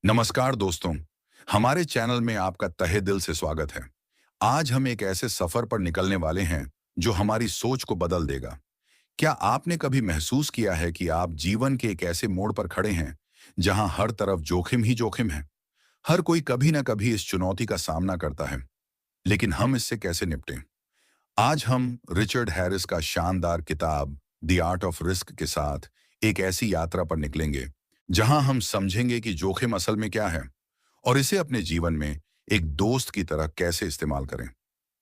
नमस्कार दोस्तों, हमारे चैनल में आपका तहे दिल से स्वागत है। आज हम एक ऐसे सफर पर निकलने वाले हैं जो हमारी सोच को बदल देगा। क्या आपने कभी महसूस किया है कि आप जीवन के एक ऐसे मोड़ पर खड़े हैं जहां हर तरफ जोखिम ही जोखिम है? हर कोई कभी ना कभी इस चुनौती का सामना करता है, लेकिन हम इससे कैसे निपटें? आज हम रिचर्ड हैरिस का शानदार किताब द आर्ट ऑफ रिस्क के साथ एक ऐसी यात्रा पर निकलेंगे जहां हम समझेंगे कि जोखिम असल में क्या है और इसे अपने जीवन में एक दोस्त की तरह कैसे इस्तेमाल करें।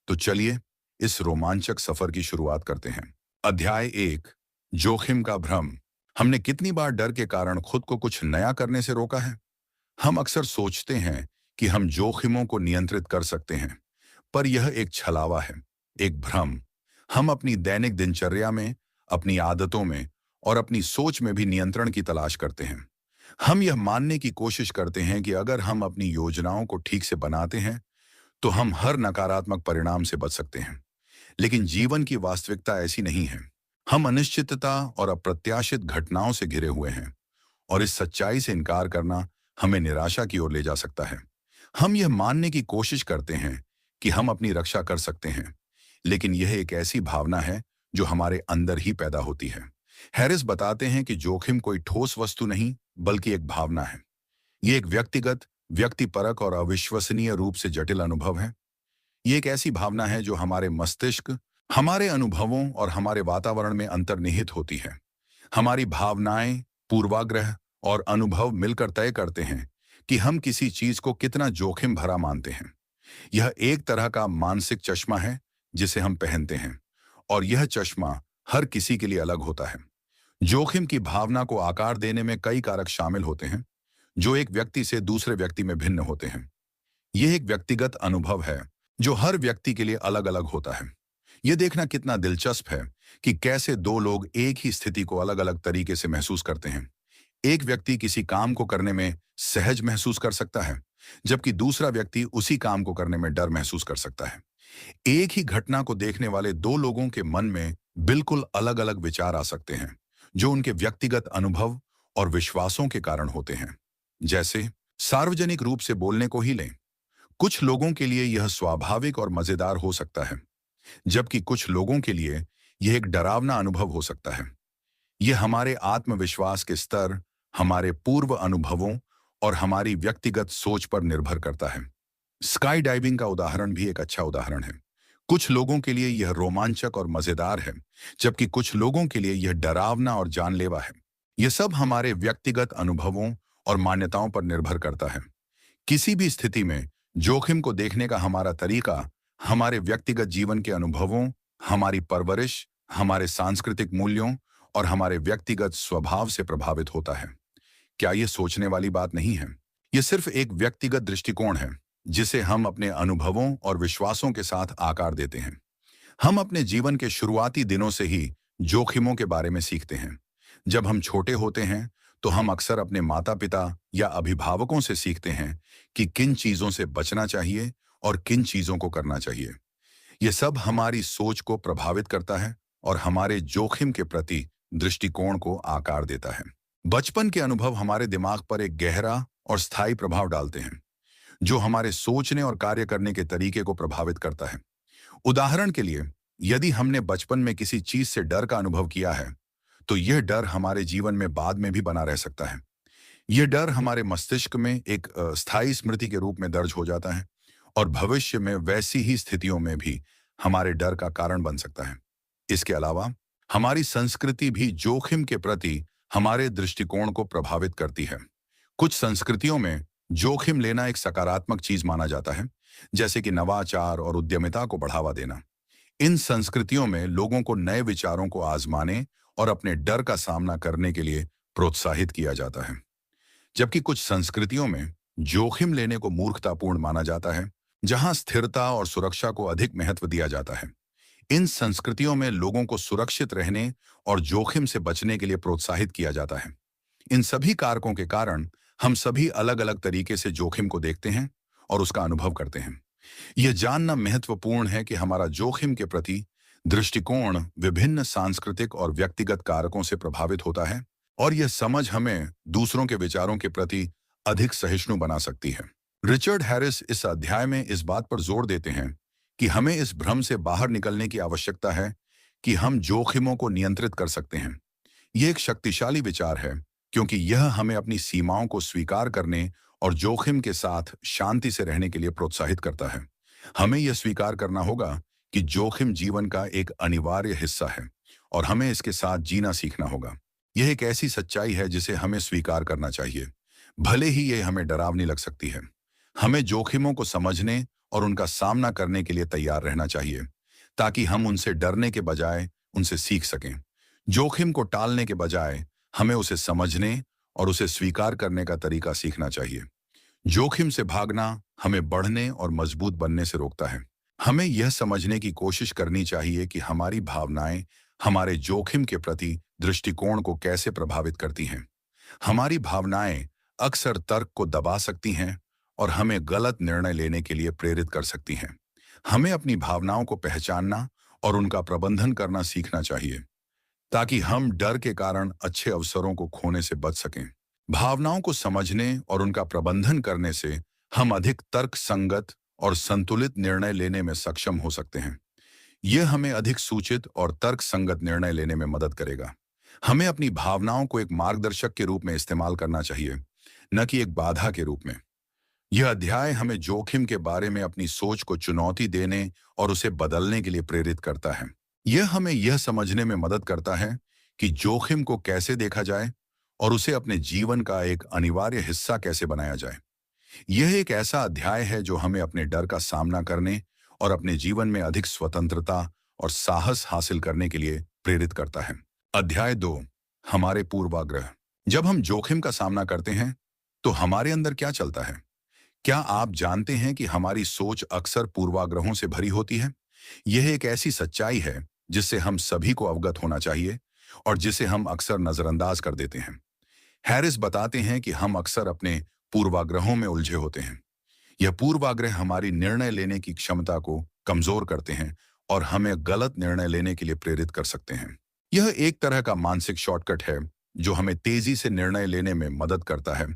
तो चलिए इस रोमांचक सफर की शुरुआत करते हैं। अध्याय 1, जोखिम का भ्रम। हमने कितनी बार डर के कारण खुद को कुछ नया करने से रोका है? हम अक्सर सोचते हैं कि हम जोखिमों को नियंत्रित कर सकते हैं, पर यह एक छलावा है, एक भ्रम। हम अपनी दैनिक दिनचर्या में, अपनी आदतों में और अपनी सोच में भी नियंत्रण की तलाश करते हैं। हम यह मानने की कोशिश करते हैं कि अगर हम अपनी योजनाओं को ठीक से बनाते हैं तो हम हर नकारात्मक परिणाम से बच सकते हैं। लेकिन जीवन की वास्तविकता ऐसी नहीं है। हम अनिश्चितता और अप्रत्याशित घटनाओं से घिरे हुए हैं, और इस सच्चाई से इनकार करना हमें निराशा की ओर ले जा सकता है। हम यह मानने की कोशिश करते हैं कि हम अपनी रक्षा कर सकते हैं, लेकिन यह एक ऐसी भावना है जो हमारे अंदर ही पैदा होती है। हैरिस बताते हैं कि जोखिम कोई ठोस वस्तु नहीं, बल्कि एक भावना है। ये एक व्यक्तिगत, व्यक्तिपरक और अविश्वसनीय रूप से जटिल अनुभव है। ये एक ऐसी भावना है जो हमारे मस्तिष्क, हमारे अनुभवों और हमारे वातावरण में अंतर्निहित होती है। हमारी भावनाएं, पूर्वाग्रह और अनुभव मिलकर तय करते हैं कि हम किसी चीज को कितना जोखिम भरा मानते हैं। यह एक तरह का मानसिक चश्मा है जिसे हम पहनते हैं, और यह चश्मा हर किसी के लिए अलग होता है। जोखिम की भावना को आकार देने में कई कारक शामिल होते हैं जो एक व्यक्ति से दूसरे व्यक्ति में भिन्न होते हैं। यह एक व्यक्तिगत अनुभव है जो हर व्यक्ति के लिए अलग अलग होता है। यह देखना कितना दिलचस्प है कि कैसे दो लोग एक ही स्थिति को अलग अलग तरीके से महसूस करते हैं। एक व्यक्ति किसी काम को करने में सहज महसूस कर सकता है, जबकि दूसरा व्यक्ति उसी काम को करने में डर महसूस कर सकता है। एक ही घटना को देखने वाले दो लोगों के मन में बिल्कुल अलग अलग विचार आ सकते हैं, जो उनके व्यक्तिगत अनुभव और विश्वासों के कारण होते हैं। जैसे सार्वजनिक रूप से बोलने को ही लें। कुछ लोगों के लिए यह स्वाभाविक और मजेदार हो सकता है, जबकि कुछ लोगों के लिए यह एक डरावना अनुभव हो सकता है। यह हमारे आत्मविश्वास के स्तर, हमारे पूर्व अनुभवों और हमारी व्यक्तिगत सोच पर निर्भर करता है। स्काई डाइविंग का उदाहरण भी एक अच्छा उदाहरण है। कुछ लोगों के लिए यह रोमांचक और मजेदार है, जबकि कुछ लोगों के लिए यह डरावना और जानलेवा है। यह सब हमारे व्यक्तिगत अनुभवों और मान्यताओं पर निर्भर करता है। किसी भी स्थिति में जोखिम को देखने का हमारा तरीका हमारे व्यक्तिगत जीवन के अनुभवों, हमारी परवरिश, हमारे सांस्कृतिक मूल्यों और हमारे व्यक्तिगत स्वभाव से प्रभावित होता है। क्या यह सोचने वाली बात नहीं है? यह सिर्फ एक व्यक्तिगत दृष्टिकोण है जिसे हम अपने अनुभवों और विश्वासों के साथ आकार देते हैं। हम अपने जीवन के शुरुआती दिनों से ही जोखिमों के बारे में सीखते हैं। जब हम छोटे होते हैं तो हम अक्सर अपने माता-पिता या अभिभावकों से सीखते हैं कि किन चीजों से बचना चाहिए और किन चीजों को करना चाहिए। यह सब हमारी सोच को प्रभावित करता है और हमारे जोखिम के प्रति दृष्टिकोण को आकार देता है। बचपन के अनुभव हमारे दिमाग पर एक गहरा और स्थायी प्रभाव डालते हैं, जो हमारे सोचने और कार्य करने के तरीके को प्रभावित करता है। उदाहरण के लिए, यदि हमने बचपन में किसी चीज से डर का अनुभव किया है, तो यह डर हमारे जीवन में बाद में भी बना रह सकता है। यह डर हमारे मस्तिष्क में एक स्थायी स्मृति के रूप में दर्ज हो जाता है और भविष्य में वैसी ही स्थितियों में भी हमारे डर का कारण बन सकता है। इसके अलावा हमारी संस्कृति भी जोखिम के प्रति हमारे दृष्टिकोण को प्रभावित करती है। कुछ संस्कृतियों में जोखिम लेना एक सकारात्मक चीज माना जाता है, जैसे कि नवाचार और उद्यमिता को बढ़ावा देना। इन संस्कृतियों में लोगों को नए विचारों को आजमाने और अपने डर का सामना करने के लिए प्रोत्साहित किया जाता है। जबकि कुछ संस्कृतियों में जोखिम लेने को मूर्खतापूर्ण माना जाता है, जहां स्थिरता और सुरक्षा को अधिक महत्व दिया जाता है। इन संस्कृतियों में लोगों को सुरक्षित रहने और जोखिम से बचने के लिए प्रोत्साहित किया जाता है। इन सभी कारकों के कारण हम सभी अलग अलग तरीके से जोखिम को देखते हैं और उसका अनुभव करते हैं। यह जानना महत्वपूर्ण है कि हमारा जोखिम के प्रति दृष्टिकोण विभिन्न सांस्कृतिक और व्यक्तिगत कारकों से प्रभावित होता है, और यह समझ हमें दूसरों के विचारों के प्रति अधिक सहिष्णु बना सकती है। रिचर्ड हैरिस इस अध्याय में इस बात पर जोर देते हैं कि हमें इस भ्रम से बाहर निकलने की आवश्यकता है कि हम जोखिमों को नियंत्रित कर सकते हैं। यह एक शक्तिशाली विचार है क्योंकि यह हमें अपनी सीमाओं को स्वीकार करने और जोखिम के साथ शांति से रहने के लिए प्रोत्साहित करता है। हमें यह स्वीकार करना होगा कि जोखिम जीवन का एक अनिवार्य हिस्सा है और हमें इसके साथ जीना सीखना होगा। यह एक ऐसी सच्चाई है जिसे हमें स्वीकार करना चाहिए, भले ही यह हमें डरावनी लग सकती है। हमें जोखिमों को समझने और उनका सामना करने के लिए तैयार रहना चाहिए, ताकि हम उनसे डरने के बजाय उनसे सीख सकें। जोखिम को टालने के बजाय हमें उसे समझने और उसे स्वीकार करने का तरीका सीखना चाहिए। जोखिम से भागना हमें बढ़ने और मजबूत बनने से रोकता है। हमें यह समझने की कोशिश करनी चाहिए कि हमारी भावनाएं हमारे जोखिम के प्रति दृष्टिकोण को कैसे प्रभावित करती हैं। हमारी भावनाएं अक्सर तर्क को दबा सकती हैं और हमें गलत निर्णय लेने के लिए प्रेरित कर सकती हैं। हमें अपनी भावनाओं को पहचानना और उनका प्रबंधन करना सीखना चाहिए, ताकि हम डर के कारण अच्छे अवसरों को खोने से बच सकें। भावनाओं को समझने और उनका प्रबंधन करने से हम अधिक तर्क संगत और संतुलित निर्णय लेने में सक्षम हो सकते हैं। यह हमें अधिक सूचित और तर्क संगत निर्णय लेने में मदद करेगा। हमें अपनी भावनाओं को एक मार्गदर्शक के रूप में इस्तेमाल करना चाहिए, न कि एक बाधा के रूप में। यह अध्याय हमें जोखिम के बारे में अपनी सोच को चुनौती देने और उसे बदलने के लिए प्रेरित करता है। यह हमें यह समझने में मदद करता है कि जोखिम को कैसे देखा जाए और उसे अपने जीवन का एक अनिवार्य हिस्सा कैसे बनाया जाए। यह एक ऐसा अध्याय है जो हमें अपने डर का सामना करने और अपने जीवन में अधिक स्वतंत्रता और साहस हासिल करने के लिए प्रेरित करता है। अध्याय 2, हमारे पूर्वाग्रह। जब हम जोखिम का सामना करते हैं तो हमारे अंदर क्या चलता है? क्या आप जानते हैं कि हमारी सोच अक्सर पूर्वाग्रहों से भरी होती है? यह एक ऐसी सच्चाई है जिससे हम सभी को अवगत होना चाहिए और जिसे हम अक्सर नजरअंदाज कर देते हैं। हैरिस बताते हैं कि हम अक्सर अपने पूर्वाग्रहों में उलझे होते हैं। यह पूर्वाग्रह हमारी निर्णय लेने की क्षमता को कमजोर करते हैं और हमें गलत निर्णय लेने के लिए प्रेरित कर सकते हैं। यह एक तरह का मानसिक शॉर्टकट है जो हमें तेजी से निर्णय लेने में मदद करता है,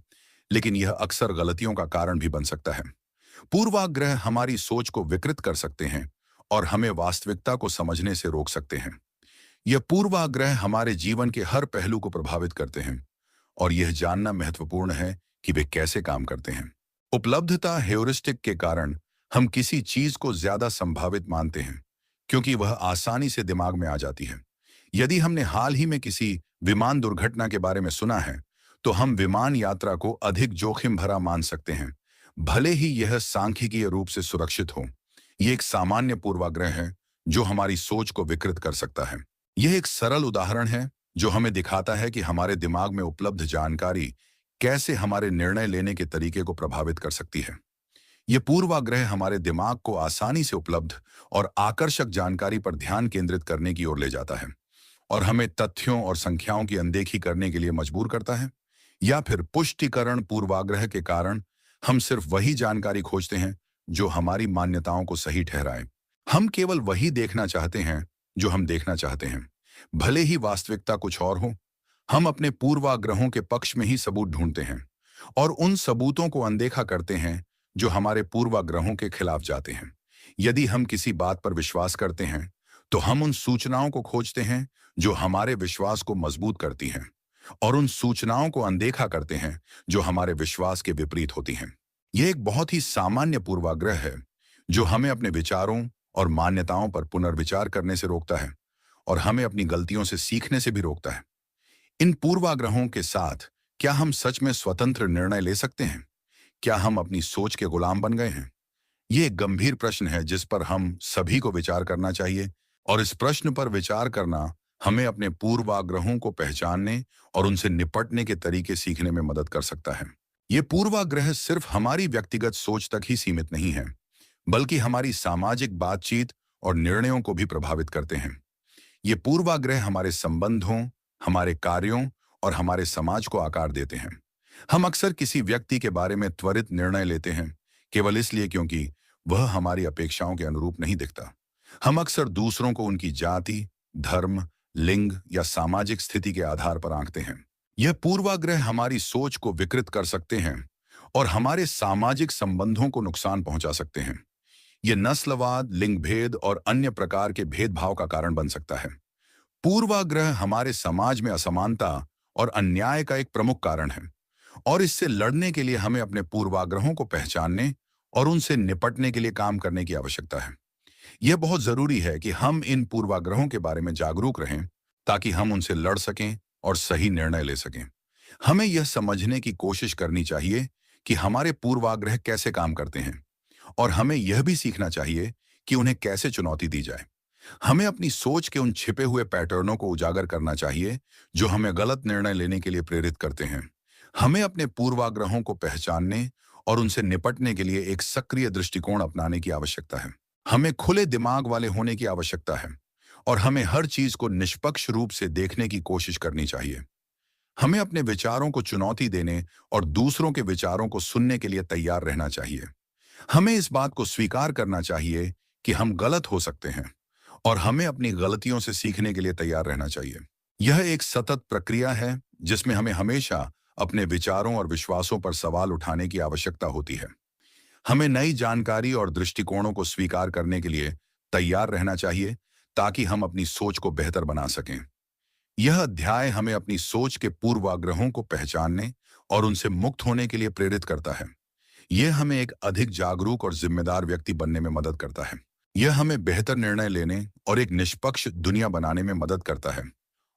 लेकिन यह अक्सर गलतियों का कारण भी बन सकता है। पूर्वाग्रह हमारी सोच को विकृत कर सकते हैं और हमें वास्तविकता को समझने से रोक सकते हैं। यह पूर्वाग्रह हमारे जीवन के हर पहलू को प्रभावित करते हैं और यह जानना महत्वपूर्ण है कि वे कैसे काम करते हैं। उपलब्धता हेउरिस्टिक के कारण हम किसी चीज को ज्यादा संभावित मानते हैं क्योंकि वह आसानी से दिमाग में आ जाती है। यदि हमने हाल ही में किसी विमान दुर्घटना के बारे में सुना है तो हम विमान यात्रा को अधिक जोखिम भरा मान सकते हैं, भले ही यह सांख्यिकीय रूप से सुरक्षित हो। यह एक सामान्य पूर्वाग्रह है जो हमारी सोच को विकृत कर सकता है। यह एक सरल उदाहरण है जो हमें दिखाता है कि हमारे दिमाग में उपलब्ध जानकारी कैसे हमारे निर्णय लेने के तरीके को प्रभावित कर सकती है। यह पूर्वाग्रह हमारे दिमाग को आसानी से उपलब्ध और आकर्षक जानकारी पर ध्यान केंद्रित करने की ओर ले जाता है और हमें तथ्यों और संख्याओं की अनदेखी करने के लिए मजबूर करता है। या फिर पुष्टिकरण पूर्वाग्रह के कारण हम सिर्फ वही जानकारी खोजते हैं जो हमारी मान्यताओं को सही ठहराए। हम केवल वही देखना चाहते हैं जो हम देखना चाहते हैं, भले ही वास्तविकता कुछ और हो। हम अपने पूर्वाग्रहों के पक्ष में ही सबूत ढूंढते हैं और उन सबूतों को अनदेखा करते हैं जो हमारे पूर्वाग्रहों के खिलाफ जाते हैं। यदि हम किसी बात पर विश्वास करते हैं तो हम उन सूचनाओं को खोजते हैं जो हमारे विश्वास को मजबूत करती हैं और उन सूचनाओं को अनदेखा करते हैं जो हमारे विश्वास के विपरीत होती हैं। यह एक बहुत ही सामान्य पूर्वाग्रह है जो हमें अपने विचारों और मान्यताओं पर पुनर्विचार करने से रोकता है और हमें अपनी गलतियों से सीखने से भी रोकता है। इन पूर्वाग्रहों के साथ क्या हम सच में स्वतंत्र निर्णय ले सकते हैं? क्या हम अपनी सोच के गुलाम बन गए हैं? ये एक गंभीर प्रश्न है जिस पर हम सभी को विचार करना चाहिए और इस प्रश्न पर विचार करना हमें अपने पूर्वाग्रहों को पहचानने और उनसे निपटने के तरीके सीखने में मदद कर सकता है। ये पूर्वाग्रह सिर्फ हमारी व्यक्तिगत सोच तक ही सीमित नहीं है, बल्कि हमारी सामाजिक बातचीत और निर्णयों को भी प्रभावित करते हैं। ये पूर्वाग्रह हमारे संबंधों, हमारे कार्यों और हमारे समाज को आकार देते हैं। हम अक्सर किसी व्यक्ति के बारे में त्वरित निर्णय लेते हैं केवल इसलिए क्योंकि वह हमारी अपेक्षाओं के अनुरूप नहीं दिखता। हम अक्सर दूसरों को उनकी जाति, धर्म, लिंग या सामाजिक स्थिति के आधार पर आंकते हैं। यह पूर्वाग्रह हमारी सोच को विकृत कर सकते हैं और हमारे सामाजिक संबंधों को नुकसान पहुंचा सकते हैं। ये नस्लवाद, लिंग भेद और अन्य प्रकार के भेदभाव का कारण बन सकता है। पूर्वाग्रह हमारे समाज में असमानता और अन्याय का एक प्रमुख कारण है, और इससे लड़ने के लिए हमें अपने पूर्वाग्रहों को पहचानने और उनसे निपटने के लिए काम करने की आवश्यकता है। यह बहुत जरूरी है कि हम इन पूर्वाग्रहों के बारे में जागरूक रहें, ताकि हम उनसे लड़ सकें और सही निर्णय ले सकें। हमें यह समझने की कोशिश करनी चाहिए कि हमारे पूर्वाग्रह कैसे काम करते हैं, और हमें यह भी सीखना चाहिए कि उन्हें कैसे चुनौती दी जाए। हमें अपनी सोच के उन छिपे हुए पैटर्नों को उजागर करना चाहिए जो हमें गलत निर्णय लेने के लिए प्रेरित करते हैं। हमें अपने पूर्वाग्रहों को पहचानने और उनसे निपटने के लिए एक सक्रिय दृष्टिकोण अपनाने की आवश्यकता है। हमें खुले दिमाग वाले होने की आवश्यकता है, और हमें हर चीज को निष्पक्ष रूप से देखने की कोशिश करनी चाहिए। हमें अपने विचारों को चुनौती देने और दूसरों के विचारों को सुनने के लिए तैयार रहना चाहिए। हमें इस बात को स्वीकार करना चाहिए कि हम गलत हो सकते हैं, और हमें अपनी गलतियों से सीखने के लिए तैयार रहना चाहिए। यह एक सतत प्रक्रिया है जिसमें हमें हमेशा अपने विचारों और विश्वासों पर सवाल उठाने की आवश्यकता होती है। हमें नई जानकारी और दृष्टिकोणों को स्वीकार करने के लिए तैयार रहना चाहिए, ताकि हम अपनी सोच को बेहतर बना सकें। यह अध्याय हमें अपनी सोच के पूर्वाग्रहों को पहचानने और उनसे मुक्त होने के लिए प्रेरित करता है। यह हमें एक अधिक जागरूक और जिम्मेदार व्यक्ति बनने में मदद करता है। यह हमें बेहतर निर्णय लेने और एक निष्पक्ष दुनिया बनाने में मदद करता है,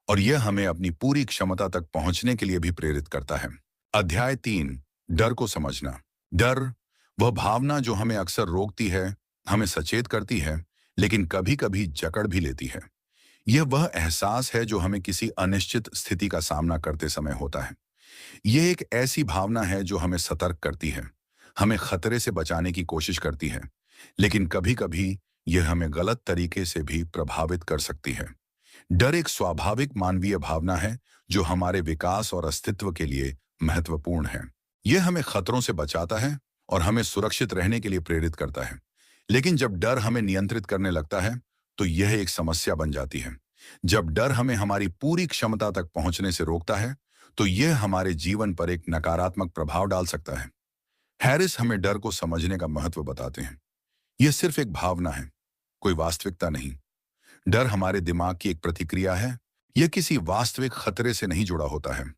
और यह हमें अपनी पूरी क्षमता तक पहुंचने के लिए भी प्रेरित करता है। अध्याय 3, डर को समझना। डर वह भावना जो हमें अक्सर रोकती है, हमें सचेत करती है, लेकिन कभी-कभी जकड़ भी लेती है। यह वह एहसास है जो हमें किसी अनिश्चित स्थिति का सामना करते समय होता है। यह एक ऐसी भावना है जो हमें सतर्क करती है, हमें खतरे से बचाने की कोशिश करती है, लेकिन कभी-कभी यह हमें गलत तरीके से भी प्रभावित कर सकती है। डर एक स्वाभाविक मानवीय भावना है जो हमारे विकास और अस्तित्व के लिए महत्वपूर्ण है। यह हमें खतरों से बचाता है और हमें सुरक्षित रहने के लिए प्रेरित करता है। लेकिन जब डर हमें नियंत्रित करने लगता है, तो यह एक समस्या बन जाती है। जब डर हमें हमारी पूरी क्षमता तक पहुंचने से रोकता है, तो यह हमारे जीवन पर एक नकारात्मक प्रभाव डाल सकता है। हैरिस हमें डर को समझने का महत्व बताते हैं। यह सिर्फ एक भावना है, कोई वास्तविकता नहीं। डर हमारे दिमाग की एक प्रतिक्रिया है। यह किसी वास्तविक खतरे से नहीं जुड़ा होता है।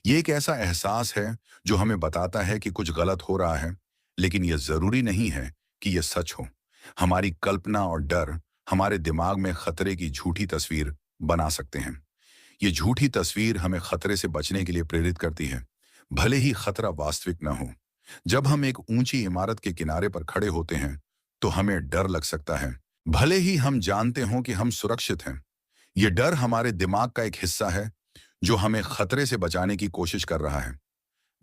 यह एक ऐसा एहसास है जो हमें बताता है कि कुछ गलत हो रहा है, लेकिन यह जरूरी नहीं है कि यह सच हो। हमारी कल्पना और डर हमारे दिमाग में खतरे की झूठी तस्वीर बना सकते हैं। ये झूठी तस्वीर हमें खतरे से बचने के लिए प्रेरित करती है, भले ही खतरा वास्तविक न हो। जब हम एक ऊंची इमारत के किनारे पर खड़े होते हैं, तो हमें डर लग सकता है, भले ही हम जानते हों कि हम सुरक्षित हैं। यह डर हमारे दिमाग का एक हिस्सा है जो हमें खतरे से बचाने की कोशिश कर रहा है।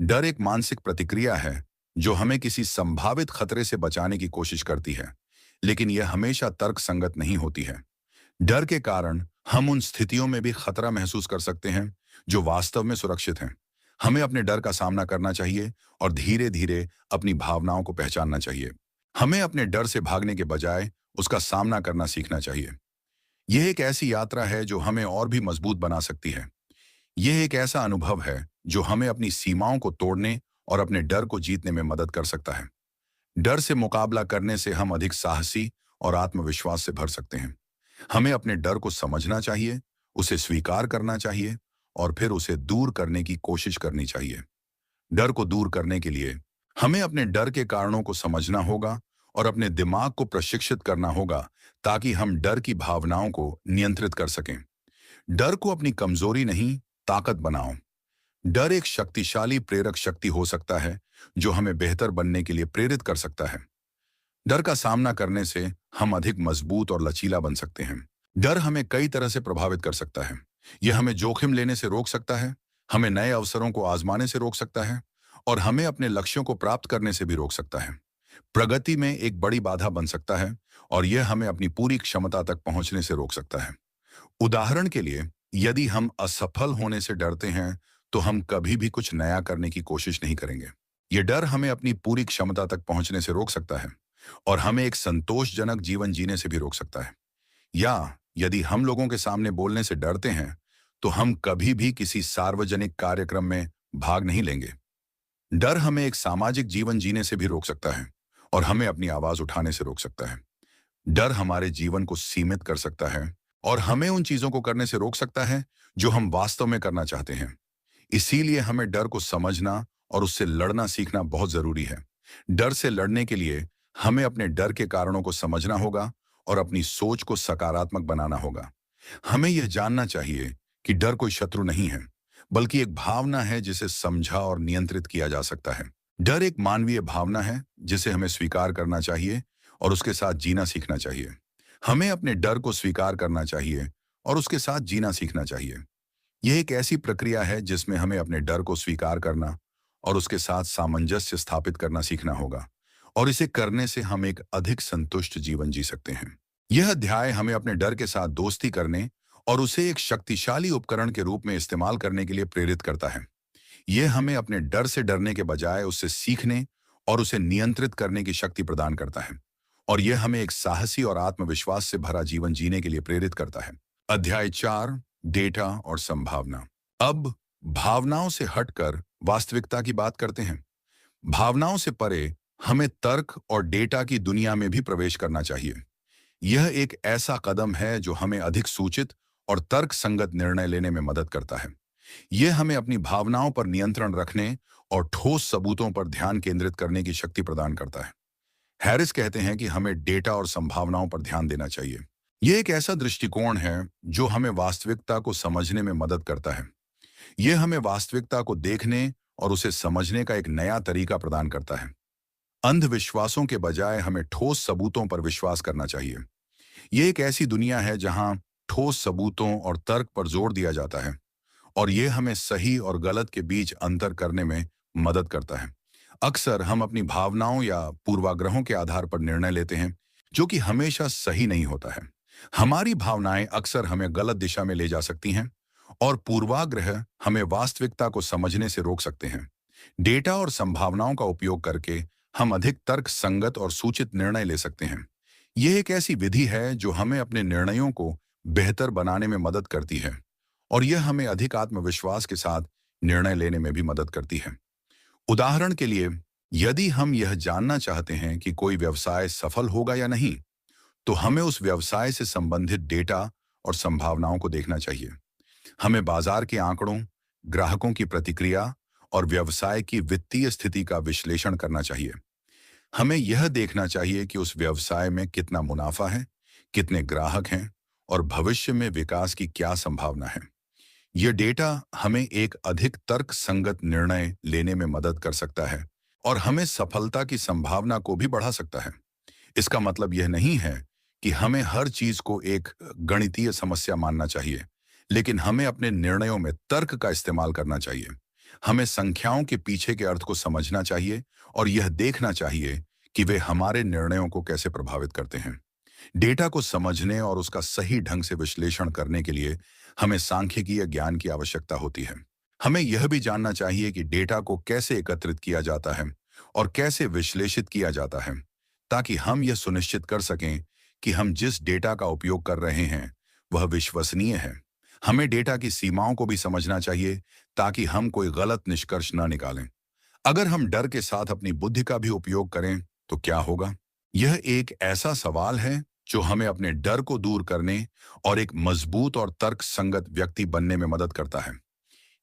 डर एक मानसिक प्रतिक्रिया है जो हमें किसी संभावित खतरे से बचाने की कोशिश करती है, लेकिन यह हमेशा तर्कसंगत नहीं होती है। डर के कारण हम उन स्थितियों में भी खतरा महसूस कर सकते हैं जो वास्तव में सुरक्षित हैं। हमें अपने डर का सामना करना चाहिए और धीरे धीरे अपनी भावनाओं को पहचानना चाहिए। हमें अपने डर से भागने के बजाय उसका सामना करना सीखना चाहिए। यह एक ऐसी यात्रा है जो हमें और भी मजबूत बना सकती है। यह एक ऐसा अनुभव है जो हमें अपनी सीमाओं को तोड़ने और अपने डर को जीतने में मदद कर सकता है। डर से मुकाबला करने से हम अधिक साहसी और आत्मविश्वास से भर सकते हैं। हमें अपने डर को समझना चाहिए, उसे स्वीकार करना चाहिए, और फिर उसे दूर करने की कोशिश करनी चाहिए। डर को दूर करने के लिए हमें अपने डर के कारणों को समझना होगा और अपने दिमाग को प्रशिक्षित करना होगा, ताकि हम डर की भावनाओं को नियंत्रित कर सकें। डर को अपनी कमजोरी नहीं, ताकत बनाओ। डर एक शक्तिशाली प्रेरक शक्ति हो सकता है जो हमें बेहतर बनने के लिए प्रेरित कर सकता है। डर का सामना करने से हम अधिक मजबूत और लचीला बन सकते हैं। डर हमें कई तरह से प्रभावित कर सकता है। यह हमें जोखिम लेने से रोक सकता है, हमें नए अवसरों को आजमाने से रोक सकता है, और हमें अपने लक्ष्यों को प्राप्त करने से भी रोक सकता है। प्रगति में एक बड़ी बाधा बन सकता है, और यह हमें अपनी पूरी क्षमता तक पहुंचने से रोक सकता है। उदाहरण के लिए, यदि हम असफल होने से डरते हैं, तो हम कभी भी कुछ नया करने की कोशिश नहीं करेंगे। यह डर हमें अपनी पूरी क्षमता तक पहुंचने से रोक सकता है, और हमें एक संतोषजनक जीवन जीने से भी रोक सकता है। या यदि हम लोगों के सामने बोलने से डरते हैं, तो हम कभी भी किसी सार्वजनिक कार्यक्रम में भाग नहीं लेंगे। डर हमें एक सामाजिक जीवन जीने से भी रोक सकता है और हमें अपनी आवाज उठाने से रोक सकता है। डर हमारे जीवन को सीमित कर सकता है और हमें उन चीजों को करने से रोक सकता है जो हम वास्तव में करना चाहते हैं। इसीलिए हमें डर को समझना और उससे लड़ना सीखना बहुत जरूरी है। डर से लड़ने के लिए हमें अपने डर के कारणों को समझना होगा और अपनी सोच को सकारात्मक बनाना होगा। हमें यह जानना चाहिए कि डर कोई शत्रु नहीं है, बल्कि एक भावना है जिसे समझा और नियंत्रित किया जा सकता है। डर एक मानवीय भावना है जिसे हमें स्वीकार करना चाहिए और उसके साथ जीना सीखना चाहिए। हमें अपने डर को स्वीकार करना चाहिए और उसके साथ जीना सीखना चाहिए। यह एक ऐसी प्रक्रिया है जिसमें हमें अपने डर को स्वीकार करना और उसके साथ सामंजस्य स्थापित करना सीखना होगा, और इसे करने से हम एक अधिक संतुष्ट जीवन जी सकते हैं। यह अध्याय हमें अपने डर के साथ दोस्ती करने और उसे एक शक्तिशाली उपकरण के रूप में इस्तेमाल करने के लिए प्रेरित करता है। यह हमें अपने डर से डरने के बजाय उससे सीखने और उसे नियंत्रित करने की शक्ति प्रदान करता है, और यह हमें एक साहसी और आत्मविश्वास से भरा जीवन जीने के लिए प्रेरित करता है। अध्याय 4, डेटा और संभावना। अब भावनाओं से हटकर वास्तविकता की बात करते हैं। भावनाओं से परे हमें तर्क और डेटा की दुनिया में भी प्रवेश करना चाहिए। यह एक ऐसा कदम है जो हमें अधिक सूचित और तर्क संगत निर्णय लेने में मदद करता है। यह हमें अपनी भावनाओं पर नियंत्रण रखने और ठोस सबूतों पर ध्यान केंद्रित करने की शक्ति प्रदान करता है। हैरिस कहते हैं कि हमें डेटा और संभावनाओं पर ध्यान देना चाहिए। यह एक ऐसा दृष्टिकोण है जो हमें वास्तविकता को समझने में मदद करता है। यह हमें वास्तविकता को देखने और उसे समझने का एक नया तरीका प्रदान करता है। अंधविश्वासों के बजाय हमें ठोस सबूतों पर विश्वास करना चाहिए। यह एक ऐसी दुनिया है जहां ठोस सबूतों और तर्क पर जोर दिया जाता है, और यह हमें सही और गलत के बीच अंतर करने में मदद करता है। अक्सर हम अपनी भावनाओं या पूर्वाग्रहों के आधार पर निर्णय लेते हैं, जो कि हमेशा सही नहीं होता है। हमारी भावनाएं अक्सर हमें गलत दिशा में ले जा सकती हैं, और पूर्वाग्रह हमें वास्तविकता को समझने से रोक सकते हैं। डेटा और संभावनाओं का उपयोग करके हम अधिक तर्क संगत और सूचित निर्णय ले सकते हैं। यह एक ऐसी विधि है जो हमें अपने निर्णयों को बेहतर बनाने में मदद करती है, और यह हमें अधिक आत्मविश्वास के साथ निर्णय लेने में भी मदद करती है। उदाहरण के लिए, यदि हम यह जानना चाहते हैं कि कोई व्यवसाय सफल होगा या नहीं, तो हमें उस व्यवसाय से संबंधित डेटा और संभावनाओं को देखना चाहिए। हमें बाजार के आंकड़ों, ग्राहकों की प्रतिक्रिया और व्यवसाय की वित्तीय स्थिति का विश्लेषण करना चाहिए। हमें यह देखना चाहिए कि उस व्यवसाय में कितना मुनाफा है, कितने ग्राहक हैं और भविष्य में विकास की क्या संभावना है। यह डेटा हमें एक अधिक तर्क संगत निर्णय लेने में मदद कर सकता है और हमें सफलता की संभावना को भी बढ़ा सकता है। इसका मतलब यह नहीं है कि हमें हर चीज को एक गणितीय समस्या मानना चाहिए, लेकिन हमें अपने निर्णयों में तर्क का इस्तेमाल करना चाहिए। हमें संख्याओं के पीछे के अर्थ को समझना चाहिए और यह देखना चाहिए कि वे हमारे निर्णयों को कैसे प्रभावित करते हैं। डेटा को समझने और उसका सही ढंग से विश्लेषण करने के लिए हमें सांख्यिकीय ज्ञान की आवश्यकता होती है। हमें यह भी जानना चाहिए कि डेटा को कैसे एकत्रित किया जाता है और कैसे विश्लेषित किया जाता है, ताकि हम यह सुनिश्चित कर सकें कि हम जिस डेटा का उपयोग कर रहे हैं वह विश्वसनीय है। हमें डेटा की सीमाओं को भी समझना चाहिए ताकि हम कोई गलत निष्कर्ष न निकालें। अगर हम डर के साथ अपनी बुद्धि का भी उपयोग करें तो क्या होगा? यह एक ऐसा सवाल है जो हमें अपने डर को दूर करने और एक मजबूत और तर्क संगत व्यक्ति बनने में मदद करता है।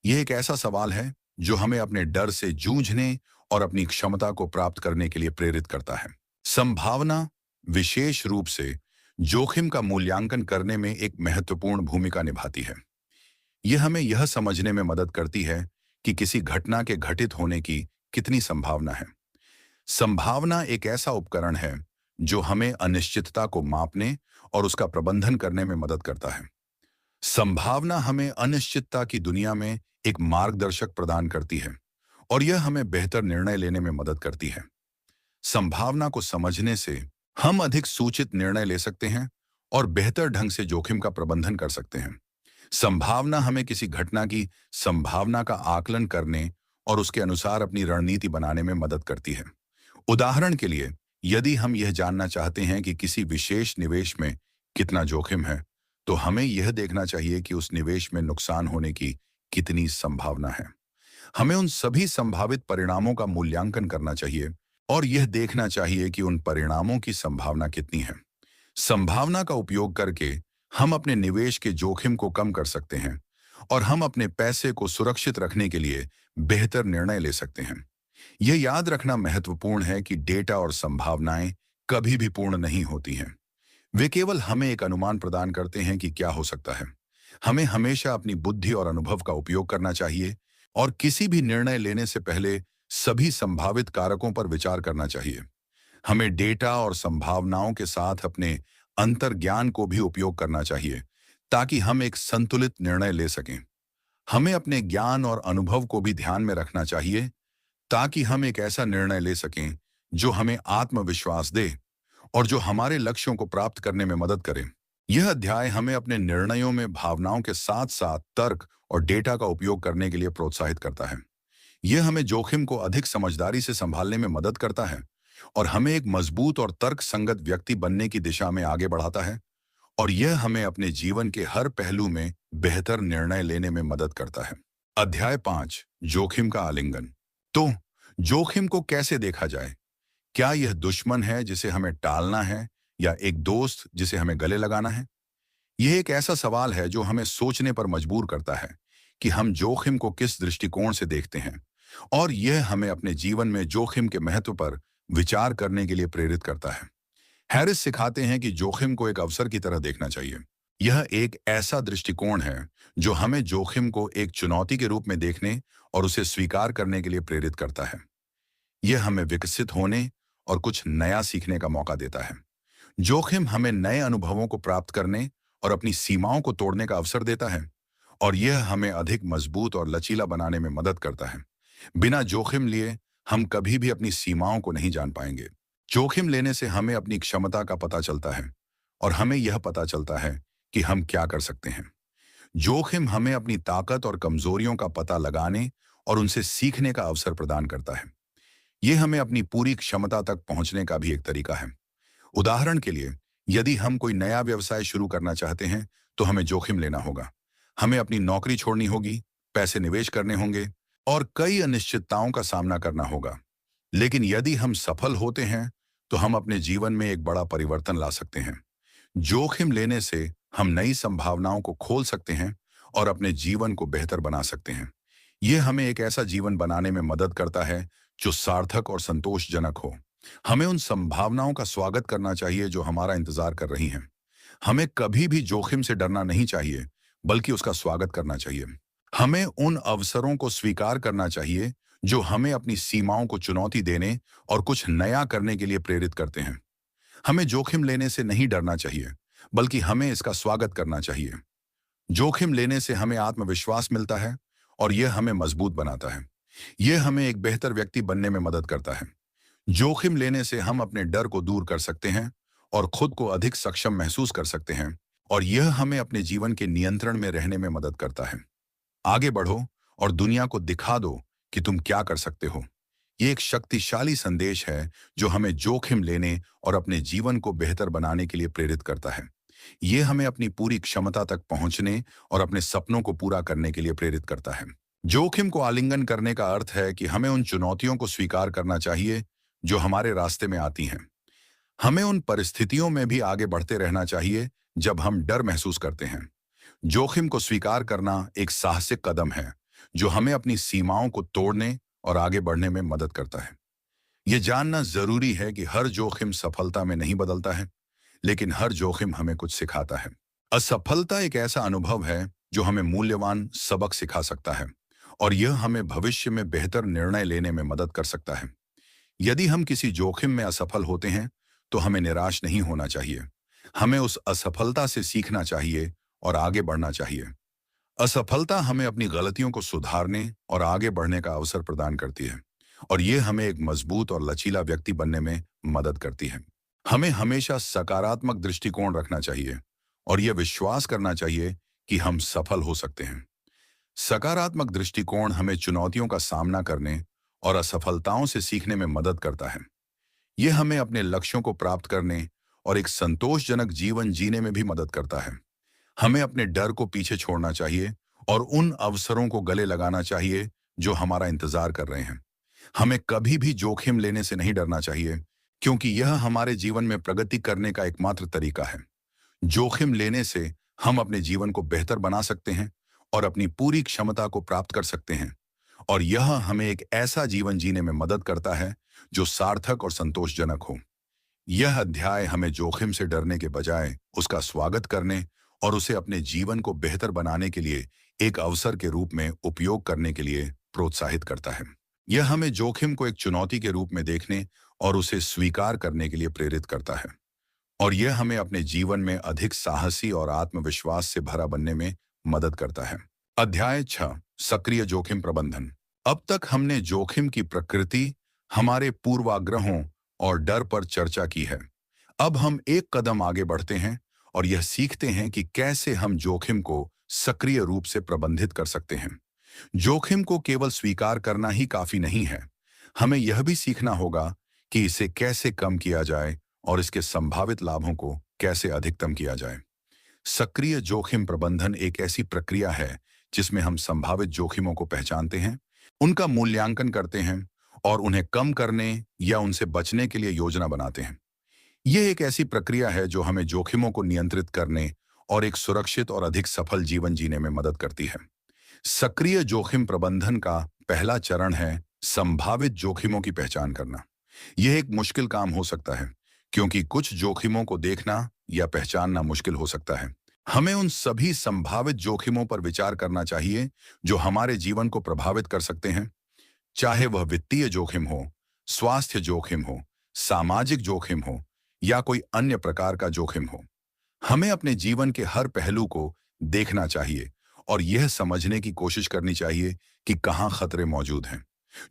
यह एक ऐसा सवाल है जो हमें अपने डर से जूझने और अपनी क्षमता को प्राप्त करने के लिए प्रेरित करता है। संभावना विशेष रूप से जोखिम का मूल्यांकन करने में एक महत्वपूर्ण भूमिका निभाती है। यह हमें यह समझने में मदद करती है कि किसी घटना के घटित होने की कितनी संभावना है। संभावना एक ऐसा उपकरण है जो हमें अनिश्चितता को मापने और उसका प्रबंधन करने में मदद करता है। संभावना हमें अनिश्चितता की दुनिया में एक मार्गदर्शक प्रदान करती है और यह हमें बेहतर निर्णय लेने में मदद करती है। संभावना को समझने से हम अधिक सूचित निर्णय ले सकते हैं और बेहतर ढंग से जोखिम का प्रबंधन कर सकते हैं। संभावना हमें किसी घटना की संभावना का आकलन करने और उसके अनुसार अपनी रणनीति बनाने में मदद करती है। उदाहरण के लिए, यदि हम यह जानना चाहते हैं कि किसी विशेष निवेश में कितना जोखिम है, तो हमें यह देखना चाहिए कि उस निवेश में नुकसान होने की कितनी संभावना है। हमें उन सभी संभावित परिणामों का मूल्यांकन करना चाहिए और यह देखना चाहिए कि उन परिणामों की संभावना कितनी है। संभावना का उपयोग करके हम अपने निवेश के जोखिम को कम कर सकते हैं और हम अपने पैसे को सुरक्षित रखने के लिए बेहतर निर्णय ले सकते हैं। यह याद रखना महत्वपूर्ण है कि डेटा और संभावनाएं कभी भी पूर्ण नहीं होती हैं। वे केवल हमें एक अनुमान प्रदान करते हैं कि क्या हो सकता है। हमें हमेशा अपनी बुद्धि और अनुभव का उपयोग करना चाहिए और किसी भी निर्णय लेने से पहले सभी संभावित कारकों पर विचार करना चाहिए। हमें डेटा और संभावनाओं के साथ अपने अंतर्ज्ञान को भी उपयोग करना चाहिए ताकि हम एक संतुलित निर्णय ले सकें। हमें अपने ज्ञान और अनुभव को भी ध्यान में रखना चाहिए ताकि हम एक ऐसा निर्णय ले सकें जो हमें आत्मविश्वास दे और जो हमारे लक्ष्यों को प्राप्त करने में मदद करे। यह अध्याय हमें अपने निर्णयों में भावनाओं के साथ साथ तर्क और डेटा का उपयोग करने के लिए प्रोत्साहित करता है। यह हमें जोखिम को अधिक समझदारी से संभालने में मदद करता है और हमें एक मजबूत और तर्क संगत व्यक्ति बनने की दिशा में आगे बढ़ाता है और यह हमें अपने जीवन के हर पहलू में बेहतर निर्णय लेने में मदद करता है। अध्याय 5, जोखिम का आलिंगन। तो जोखिम को कैसे देखा जाए? क्या यह दुश्मन है जिसे हमें टालना है या एक दोस्त जिसे हमें गले लगाना है? यह एक ऐसा सवाल है जो हमें सोचने पर मजबूर करता है कि हम जोखिम को किस दृष्टिकोण से देखते हैं और यह हमें अपने जीवन में जोखिम के महत्व पर विचार करने के लिए प्रेरित करता है। हैरिस सिखाते हैं कि जोखिम को एक अवसर की तरह देखना चाहिए। यह एक ऐसा दृष्टिकोण है जो हमें जोखिम को एक चुनौती के रूप में देखने और उसे स्वीकार करने के लिए प्रेरित करता है। यह हमें विकसित होने और कुछ नया सीखने का मौका देता है। जोखिम हमें नए अनुभवों को प्राप्त करने और अपनी सीमाओं को तोड़ने का अवसर देता है और यह हमें अधिक मजबूत और लचीला बनाने में मदद करता है। बिना जोखिम लिए हम कभी भी अपनी सीमाओं को नहीं जान पाएंगे। जोखिम लेने से हमें अपनी क्षमता का पता चलता है और हमें यह पता चलता है कि हम क्या कर सकते हैं। जोखिम हमें अपनी ताकत और कमजोरियों का पता लगाने और उनसे सीखने का अवसर प्रदान करता है। यह हमें अपनी पूरी क्षमता तक पहुंचने का भी एक तरीका है। उदाहरण के लिए, यदि हम कोई नया व्यवसाय शुरू करना चाहते हैं तो हमें जोखिम लेना होगा। हमें अपनी नौकरी छोड़नी होगी, पैसे निवेश करने होंगे और कई अनिश्चितताओं का सामना करना होगा। लेकिन यदि हम सफल होते हैं तो हम अपने जीवन में एक बड़ा परिवर्तन ला सकते हैं। जोखिम लेने से हम नई संभावनाओं को खोल सकते हैं और अपने जीवन को बेहतर बना सकते हैं। यह हमें एक ऐसा जीवन बनाने में मदद करता है जो सार्थक और संतोषजनक हो। हमें उन संभावनाओं का स्वागत करना चाहिए जो हमारा इंतजार कर रही हैं। हमें कभी भी जोखिम से डरना नहीं चाहिए, बल्कि उसका स्वागत करना चाहिए। हमें उन अवसरों को स्वीकार करना चाहिए जो हमें अपनी सीमाओं को चुनौती देने और कुछ नया करने के लिए प्रेरित करते हैं। हमें जोखिम लेने से नहीं डरना चाहिए, बल्कि हमें इसका स्वागत करना चाहिए। जोखिम लेने से हमें आत्मविश्वास मिलता है और यह हमें मजबूत बनाता है। यह हमें एक बेहतर व्यक्ति बनने में मदद करता है। जोखिम लेने से हम अपने डर को दूर कर सकते हैं और खुद को अधिक सक्षम महसूस कर सकते हैं और यह हमें अपने जीवन के नियंत्रण में रहने में मदद करता है। आगे बढ़ो और दुनिया को दिखा दो कि तुम क्या कर सकते हो। ये एक शक्तिशाली संदेश है जो हमें जोखिम लेने और अपने जीवन को बेहतर बनाने के लिए प्रेरित करता है। ये हमें अपनी पूरी क्षमता तक पहुंचने और अपने सपनों को पूरा करने के लिए प्रेरित करता है। जोखिम को आलिंगन करने का अर्थ है कि हमें उन चुनौतियों को स्वीकार करना चाहिए जो हमारे रास्ते में आती हैं। हमें उन परिस्थितियों में भी आगे बढ़ते रहना चाहिए जब हम डर महसूस करते हैं। जोखिम को स्वीकार करना एक साहसिक कदम है जो हमें अपनी सीमाओं को तोड़ने और आगे बढ़ने में मदद करता है। यह जानना जरूरी है कि हर जोखिम सफलता में नहीं बदलता है, लेकिन हर जोखिम हमें कुछ सिखाता है। असफलता एक ऐसा अनुभव है जो हमें मूल्यवान सबक सिखा सकता है और यह हमें भविष्य में बेहतर निर्णय लेने में मदद कर सकता है। यदि हम किसी जोखिम में असफल होते हैं तो हमें निराश नहीं होना चाहिए। हमें उस असफलता से सीखना चाहिए और आगे बढ़ना चाहिए। असफलता हमें अपनी गलतियों को सुधारने और आगे बढ़ने का अवसर प्रदान करती है और यह हमें एक मजबूत और लचीला व्यक्ति बनने में मदद करती है। हमें हमेशा सकारात्मक दृष्टिकोण रखना चाहिए और यह विश्वास करना चाहिए कि हम सफल हो सकते हैं। सकारात्मक दृष्टिकोण हमें चुनौतियों का सामना करने और असफलताओं से सीखने में मदद करता है। यह हमें अपने लक्ष्यों को प्राप्त करने और एक संतोषजनक जीवन जीने में भी मदद करता है। हमें अपने डर को पीछे छोड़ना चाहिए और उन अवसरों को गले लगाना चाहिए जो हमारा इंतजार कर रहे हैं। हमें कभी भी जोखिम लेने से नहीं डरना चाहिए, क्योंकि यह हमारे जीवन में प्रगति करने का एकमात्र तरीका है। जोखिम लेने से हम अपने जीवन को बेहतर बना सकते हैं और अपनी पूरी क्षमता को प्राप्त कर सकते हैं, और यह हमें एक ऐसा जीवन जीने में मदद करता है जो सार्थक और संतोषजनक हो। यह अध्याय हमें जोखिम से डरने के बजाय उसका स्वागत करने और उसे अपने जीवन को बेहतर बनाने के लिए एक अवसर के रूप में उपयोग करने के लिए प्रोत्साहित करता है। यह हमें जोखिम को एक चुनौती के रूप में देखने और उसे स्वीकार करने के लिए प्रेरित करता है, और यह हमें अपने जीवन में अधिक साहसी और आत्मविश्वास से भरा बनने में मदद करता है। अध्याय 6, सक्रिय जोखिम प्रबंधन। अब तक हमने जोखिम की प्रकृति, हमारे पूर्वाग्रहों और डर पर चर्चा की है। अब हम एक कदम आगे बढ़ते हैं और यह सीखते हैं कि कैसे हम जोखिम को सक्रिय रूप से प्रबंधित कर सकते हैं। जोखिम को केवल स्वीकार करना ही काफी नहीं है, हमें यह भी सीखना होगा कि इसे कैसे कम किया जाए और इसके संभावित लाभों को कैसे अधिकतम किया जाए। सक्रिय जोखिम प्रबंधन एक ऐसी प्रक्रिया है जिसमें हम संभावित जोखिमों को पहचानते हैं, उनका मूल्यांकन करते हैं और उन्हें कम करने या उनसे बचने के लिए योजना बनाते हैं। यह एक ऐसी प्रक्रिया है जो हमें जोखिमों को नियंत्रित करने और एक सुरक्षित और अधिक सफल जीवन जीने में मदद करती है। सक्रिय जोखिम प्रबंधन का पहला चरण है संभावित जोखिमों की पहचान करना। यह एक मुश्किल काम हो सकता है, क्योंकि कुछ जोखिमों को देखना या पहचानना मुश्किल हो सकता है। हमें उन सभी संभावित जोखिमों पर विचार करना चाहिए जो हमारे जीवन को प्रभावित कर सकते हैं, चाहे वह वित्तीय जोखिम हो, स्वास्थ्य जोखिम हो, सामाजिक जोखिम हो या कोई अन्य प्रकार का जोखिम हो। हमें अपने जीवन के हर पहलू को देखना चाहिए और यह समझने की कोशिश करनी चाहिए कि कहां खतरे मौजूद हैं।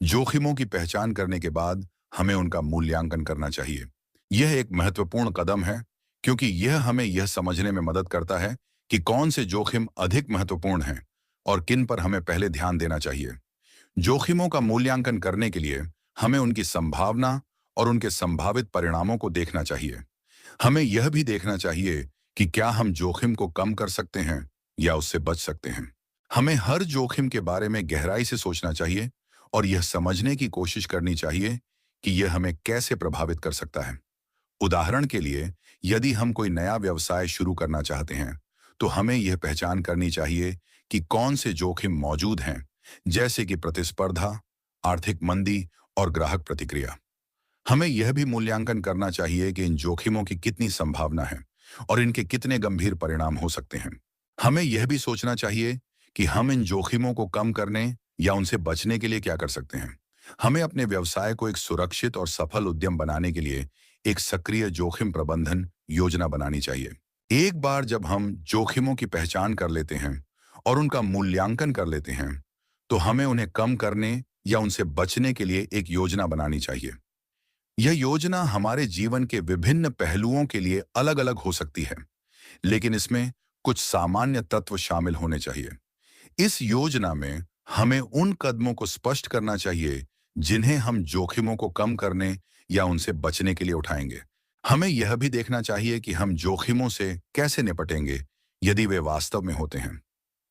जोखिमों की पहचान करने के बाद हमें उनका मूल्यांकन करना चाहिए। यह एक महत्वपूर्ण कदम है, क्योंकि यह हमें यह समझने में मदद करता है कि कौन से जोखिम अधिक महत्वपूर्ण हैं और किन पर हमें पहले ध्यान देना चाहिए। जोखिमों का मूल्यांकन करने के लिए हमें उनकी संभावना और उनके संभावित परिणामों को देखना चाहिए। हमें यह भी देखना चाहिए कि क्या हम जोखिम को कम कर सकते हैं या उससे बच सकते हैं। हमें हर जोखिम के बारे में गहराई से सोचना चाहिए और यह समझने की कोशिश करनी चाहिए कि यह हमें कैसे प्रभावित कर सकता है। उदाहरण के लिए, यदि हम कोई नया व्यवसाय शुरू करना चाहते हैं, तो हमें यह पहचान करनी चाहिए कि कौन से जोखिम मौजूद हैं, जैसे कि प्रतिस्पर्धा, आर्थिक मंदी और ग्राहक प्रतिक्रिया। हमें यह भी मूल्यांकन करना चाहिए कि इन जोखिमों की कितनी संभावना है और इनके कितने गंभीर परिणाम हो सकते हैं। हमें यह भी सोचना चाहिए कि हम इन जोखिमों को कम करने या उनसे बचने के लिए क्या कर सकते हैं। हमें अपने व्यवसाय को एक सुरक्षित और सफल उद्यम बनाने के लिए एक सक्रिय जोखिम प्रबंधन योजना बनानी चाहिए। एक बार जब हम जोखिमों की पहचान कर लेते हैं और उनका मूल्यांकन कर लेते हैं, तो हमें उन्हें कम करने या उनसे बचने के लिए एक योजना बनानी चाहिए। यह योजना हमारे जीवन के विभिन्न पहलुओं के लिए अलग अलग हो सकती है, लेकिन इसमें कुछ सामान्य तत्व शामिल होने चाहिए। इस योजना में हमें उन कदमों को स्पष्ट करना चाहिए जिन्हें हम जोखिमों को कम करने या उनसे बचने के लिए उठाएंगे। हमें यह भी देखना चाहिए कि हम जोखिमों से कैसे निपटेंगे यदि वे वास्तव में होते हैं।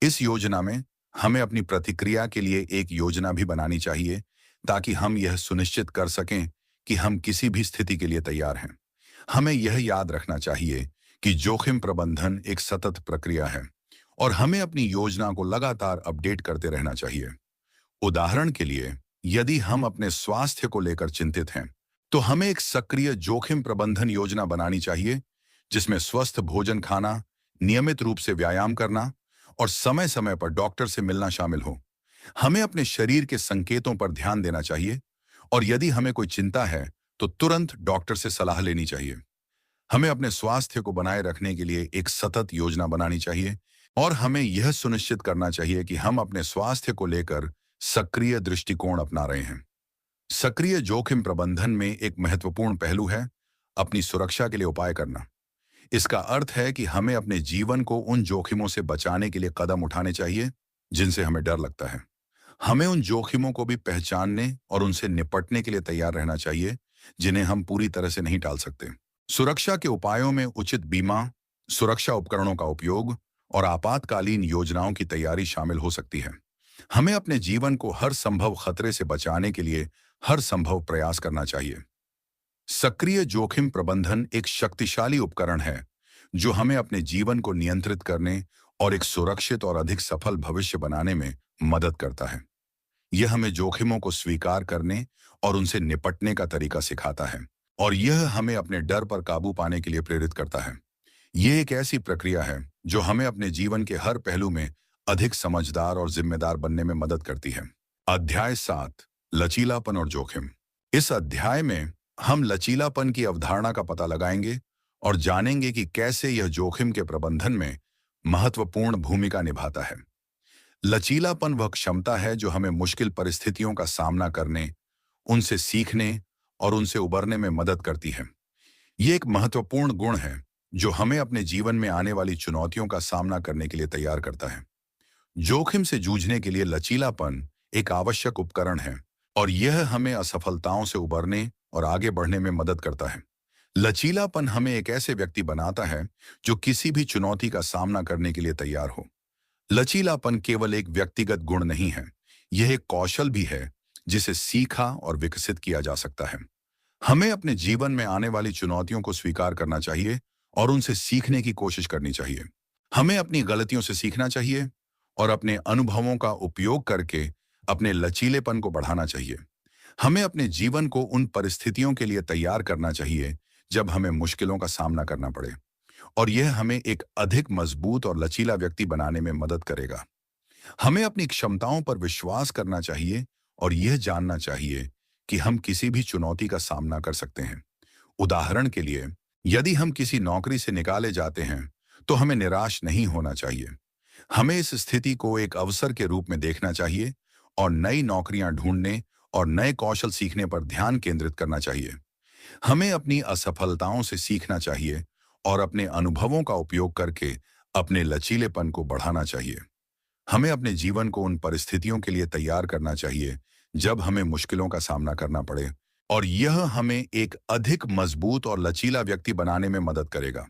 इस योजना में हमें अपनी प्रतिक्रिया के लिए एक योजना भी बनानी चाहिए, ताकि हम यह सुनिश्चित कर सकें कि हम किसी भी स्थिति के लिए तैयार हैं। हमें यह याद रखना चाहिए कि जोखिम प्रबंधन एक सतत प्रक्रिया है और हमें अपनी योजना को लगातार अपडेट करते रहना चाहिए। उदाहरण के लिए, यदि हम अपने स्वास्थ्य को लेकर चिंतित हैं, तो हमें एक सक्रिय जोखिम प्रबंधन योजना बनानी चाहिए जिसमें स्वस्थ भोजन खाना, नियमित रूप से व्यायाम करना और समय समय पर डॉक्टर से मिलना शामिल हो। हमें अपने शरीर के संकेतों पर ध्यान देना चाहिए और यदि हमें कोई चिंता है तो तुरंत डॉक्टर से सलाह लेनी चाहिए। हमें अपने स्वास्थ्य को बनाए रखने के लिए एक सतत योजना बनानी चाहिए और हमें यह सुनिश्चित करना चाहिए कि हम अपने स्वास्थ्य को लेकर सक्रिय दृष्टिकोण अपना रहे हैं। सक्रिय जोखिम प्रबंधन में एक महत्वपूर्ण पहलू है अपनी सुरक्षा के लिए उपाय करना। इसका अर्थ है कि हमें अपने जीवन को उन जोखिमों से बचाने के लिए कदम उठाने चाहिए जिनसे हमें डर लगता है। हमें उन जोखिमों को भी पहचानने और उनसे निपटने के लिए तैयार रहना चाहिए जिन्हें हम पूरी तरह से नहीं टाल सकते। सुरक्षा के उपायों में उचित बीमा, सुरक्षा उपकरणों का उपयोग और आपातकालीन योजनाओं की तैयारी शामिल हो सकती है। हमें अपने जीवन को हर संभव खतरे से बचाने के लिए हर संभव प्रयास करना चाहिए। सक्रिय जोखिम प्रबंधन एक शक्तिशाली उपकरण है जो हमें अपने जीवन को नियंत्रित करने और एक सुरक्षित और अधिक सफल भविष्य बनाने में मदद करता है। यह हमें जोखिमों को स्वीकार करने और उनसे निपटने का तरीका सिखाता है, और यह हमें अपने डर पर काबू पाने के लिए प्रेरित करता है। यह एक ऐसी प्रक्रिया है जो हमें अपने जीवन के हर पहलू में अधिक समझदार और जिम्मेदार बनने में मदद करती है। अध्याय 7, लचीलापन और जोखिम। इस अध्याय में हम लचीलापन की अवधारणा का पता लगाएंगे और जानेंगे कि कैसे यह जोखिम के प्रबंधन में महत्वपूर्ण भूमिका निभाता है। लचीलापन वह क्षमता है जो हमें मुश्किल परिस्थितियों का सामना करने, उनसे सीखने और उनसे उबरने में मदद करती है। ये एक महत्वपूर्ण गुण है जो हमें अपने जीवन में आने वाली चुनौतियों का सामना करने के लिए तैयार करता है। जोखिम से जूझने के लिए लचीलापन एक आवश्यक उपकरण है, और यह हमें असफलताओं से उबरने और आगे बढ़ने में मदद करता है। लचीलापन हमें एक ऐसे व्यक्ति बनाता है जो किसी भी चुनौती का सामना करने के लिए तैयार हो। लचीलापन केवल एक व्यक्तिगत गुण नहीं है, यह एक कौशल भी है जिसे सीखा और विकसित किया जा सकता है। हमें अपने जीवन में आने वाली चुनौतियों को स्वीकार करना चाहिए और उनसे सीखने की कोशिश करनी चाहिए। हमें अपनी गलतियों से सीखना चाहिए और अपने अनुभवों का उपयोग करके अपने लचीलेपन को बढ़ाना चाहिए। हमें अपने जीवन को उन परिस्थितियों के लिए तैयार करना चाहिए जब हमें मुश्किलों का सामना करना पड़े, और यह हमें एक अधिक मजबूत और लचीला व्यक्ति बनाने में मदद करेगा। हमें अपनी क्षमताओं पर विश्वास करना चाहिए और यह जानना चाहिए कि हम किसी भी चुनौती का सामना कर सकते हैं। उदाहरण के लिए, यदि हम किसी नौकरी से निकाले जाते हैं तो हमें निराश नहीं होना चाहिए। हमें इस स्थिति को एक अवसर के रूप में देखना चाहिए और नई नौकरियां ढूंढने और नए कौशल सीखने पर ध्यान केंद्रित करना चाहिए। हमें अपनी असफलताओं से सीखना चाहिए और अपने अनुभवों का उपयोग करके अपने लचीलेपन को बढ़ाना चाहिए। हमें अपने जीवन को उन परिस्थितियों के लिए तैयार करना चाहिए जब हमें मुश्किलों का सामना करना पड़े, और यह हमें एक अधिक मजबूत और लचीला व्यक्ति बनाने में मदद करेगा।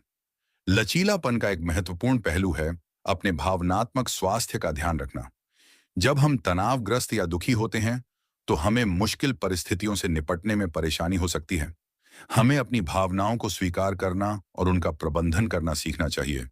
लचीलापन का एक महत्वपूर्ण पहलू है अपने भावनात्मक स्वास्थ्य का ध्यान रखना। जब हम तनावग्रस्त या दुखी होते हैं तो हमें मुश्किल परिस्थितियों से निपटने में परेशानी हो सकती है। हमें अपनी भावनाओं को स्वीकार करना और उनका प्रबंधन करना सीखना चाहिए,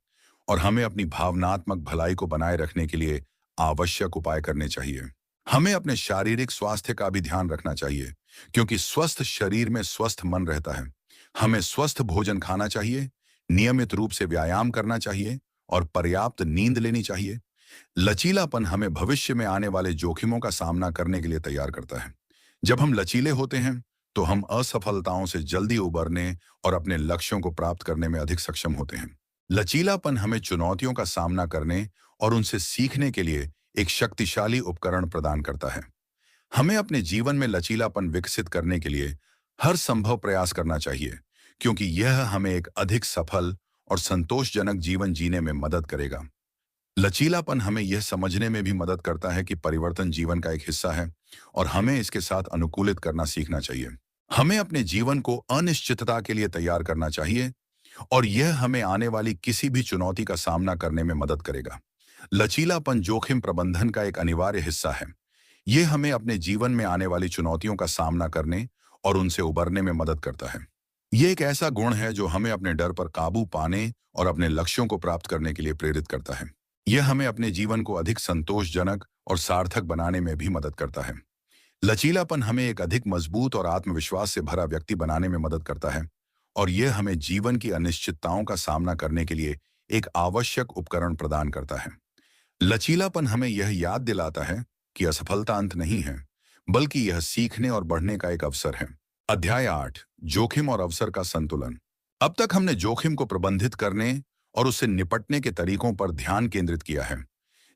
और हमें अपनी भावनात्मक भलाई को बनाए रखने के लिए आवश्यक उपाय करने चाहिए। हमें अपने शारीरिक स्वास्थ्य का भी ध्यान रखना चाहिए, क्योंकि स्वस्थ शरीर में स्वस्थ मन रहता है। हमें स्वस्थ भोजन खाना चाहिए, नियमित रूप से व्यायाम करना चाहिए और पर्याप्त नींद लेनी चाहिए। लचीलापन हमें भविष्य में आने वाले जोखिमों का सामना करने के लिए तैयार करता है। जब हम लचीले होते हैं तो हम असफलताओं से जल्दी उबरने और अपने लक्ष्यों को प्राप्त करने में अधिक सक्षम होते हैं। लचीलापन हमें चुनौतियों का सामना करने और उनसे सीखने के लिए एक शक्तिशाली उपकरण प्रदान करता है। हमें अपने जीवन में लचीलापन विकसित करने के लिए हर संभव प्रयास करना चाहिए, क्योंकि यह हमें एक अधिक सफल और संतोषजनक जीवन जीने में मदद करेगा। लचीलापन हमें यह समझने में भी मदद करता है कि परिवर्तन जीवन का एक हिस्सा है और हमें इसके साथ अनुकूलित करना सीखना चाहिए। हमें अपने जीवन को अनिश्चितता के लिए तैयार करना चाहिए, और यह हमें आने वाली किसी भी चुनौती का सामना करने में मदद करेगा। लचीलापन जोखिम प्रबंधन का एक अनिवार्य हिस्सा है। यह हमें अपने जीवन में आने वाली चुनौतियों का सामना करने और उनसे उबरने में मदद करता है। यह एक ऐसा गुण है जो हमें अपने डर पर काबू पाने और अपने लक्ष्यों को प्राप्त करने के लिए प्रेरित करता है। यह हमें अपने जीवन को अधिक संतोषजनक और सार्थक बनाने में भी मदद करता है। लचीलापन हमें एक अधिक मजबूत और आत्मविश्वास से भरा व्यक्ति बनाने में मदद करता है, और यह हमें जीवन की अनिश्चितताओं का सामना करने के लिए एक आवश्यक उपकरण प्रदान करता है। लचीलापन हमें यह याद दिलाता है कि असफलता अंत नहीं है, बल्कि यह सीखने और बढ़ने का एक अवसर है। अध्याय 8, जोखिम और अवसर का संतुलन। अब तक हमने जोखिम को प्रबंधित करने और उससे निपटने के तरीकों पर ध्यान केंद्रित किया है,